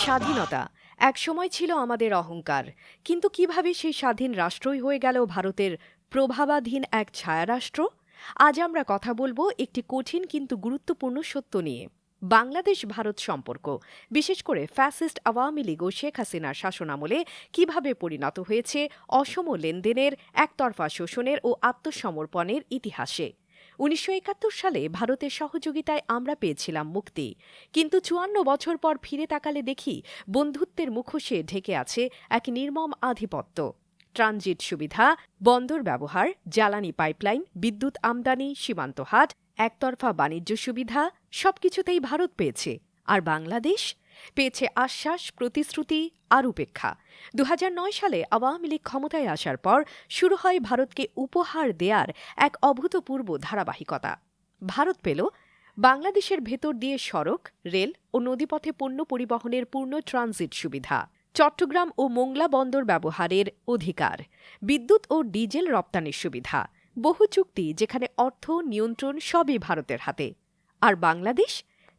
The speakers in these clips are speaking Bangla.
স্বাধীনতা একসময় ছিল আমাদের অহংকার, কিন্তু কিভাবে সেই স্বাধীন রাষ্ট্রই হয়ে গেল ভারতের প্রভাবাধীন এক ছায়ারাষ্ট্র? আজ আমরা কথা বলবো একটি কঠিন কিন্তু গুরুত্বপূর্ণ সত্য নিয়ে। বাংলাদেশ ভারত সম্পর্ক, বিশেষ করে ফ্যাসিস্ট আওয়ামী লীগ ও শেখ হাসিনার শাসনামলে কিভাবে পরিণত হয়েছে অসম লেনদেনের, একতরফা শোষণের ও আত্মসমর্পণের ইতিহাসে। ১৯৭১ সালে ভারতের সহযোগিতায় আমরা পেয়েছিলাম মুক্তি, কিন্তু ৫৪ বছর পর ফিরে তাকালে দেখি বন্ধুত্বের মুখোশে ঢেকে আছে এক নির্মম আধিপত্য। ট্রানজিট সুবিধা, বন্দর ব্যবহার, জ্বালানি পাইপলাইন, বিদ্যুৎ আমদানি, সীমান্ত হাট, একতরফা বাণিজ্য সুবিধা সবকিছুতেই ভারত পেয়েছে। আর বাংলাদেশ পেয়েছে আশ্বাস, প্রতিশ্রুতি আর উপেক্ষা। ২০০৯ সালে আওয়ামী লীগ ক্ষমতায় আসার পর শুরু হয় ভারতকে উপহার দেয়ার এক অভূতপূর্ব ধারাবাহিকতা। ভারত পেল বাংলাদেশের ভেতর দিয়ে সড়ক, রেল ও নদীপথে পণ্য পরিবহনের পূর্ণ ট্রানজিট সুবিধা, চট্টগ্রাম ও মোংলা বন্দর ব্যবহারের অধিকার, বিদ্যুৎ ও ডিজেল রপ্তানির সুবিধা, বহু চুক্তি যেখানে অর্থ নিয়ন্ত্রণ সবই ভারতের হাতে। আর বাংলাদেশ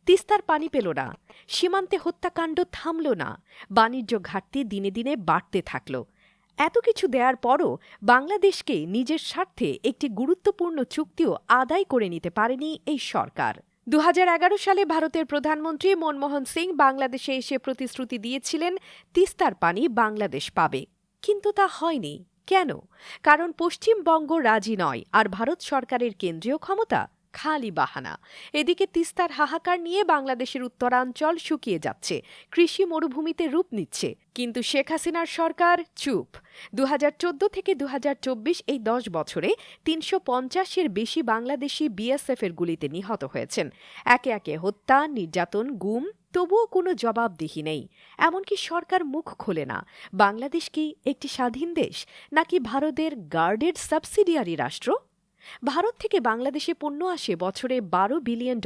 তিস্তার পানি পেল না, সীমান্তে হত্যাকাণ্ড থামল না, বাণিজ্য ঘাটতি দিনে দিনে বাড়তে থাকল। এত কিছু দেওয়ার পরও বাংলাদেশকে নিজের স্বার্থে একটি গুরুত্বপূর্ণ চুক্তিও আদায় করে নিতে পারেনি এই সরকার। ২০১১ সালে ভারতের প্রধানমন্ত্রী মনমোহন সিং বাংলাদেশে এসে প্রতিশ্রুতি দিয়েছিলেন তিস্তার পানি বাংলাদেশ পাবে, কিন্তু তা হয়নি। কেন? কারণ পশ্চিমবঙ্গ রাজি নয়, আর ভারত সরকারের কেন্দ্রীয় ক্ষমতা খালি বাহানা। এদিকে তিস্তার হাহাকার নিয়ে বাংলাদেশের উত্তরাঞ্চল শুকিয়ে যাচ্ছে, কৃষি মরুভূমিতে রূপ নিচ্ছে, কিন্তু শেখ হাসিনার সরকার চুপ। ২০১৪ থেকে ২০২৪ এই ১০ বছরে ৩৫০-এর বেশি বাংলাদেশি বিএসএফের গুলিতে নিহত হয়েছেন। একে একে হত্যা, নির্যাতন, গুম, তবুও কোনো জবাবদিহি নেই। এমনকি সরকার মুখ খোলে না। বাংলাদেশ কি একটি স্বাধীন দেশ, নাকি ভারতের গার্ডেড সাবসিডিয়ারি রাষ্ট্র? ভারত থেকে বাংলাদেশে পণ্য আসে বছরে $১২ বিলিয়ন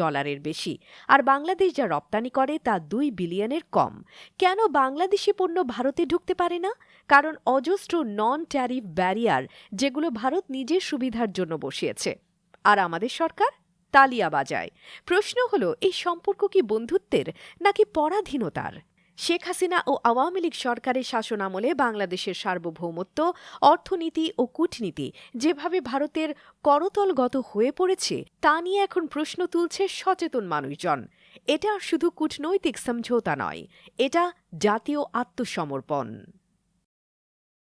বেশি, আর বাংলাদেশ যা রপ্তানি করে তা ২ বিলিয়নের কম। কেন বাংলাদেশি পণ্য ভারতে ঢুকতে পারে না? কারণ অজস্র নন ট্যারিফ ব্যারিয়ার, যেগুলো ভারত নিজের সুবিধার জন্য বসিয়েছে। আর আমাদের সরকার তালিয়া বাজায়। প্রশ্ন হলো, এই সম্পর্ক কি বন্ধুত্বের নাকি পরাধীনতার? শেখ হাসিনা ও আওয়ামী লীগ সরকারের শাসনামলে বাংলাদেশের সার্বভৌমত্ব, অর্থনীতি ও কূটনীতি যেভাবে ভারতের করতলগত হয়ে পড়েছে, তা নিয়ে এখন প্রশ্ন তুলছে সচেতন মানুষজন। এটা শুধু কূটনৈতিক সমঝোতা নয়, এটা জাতীয় আত্মসমর্পণ।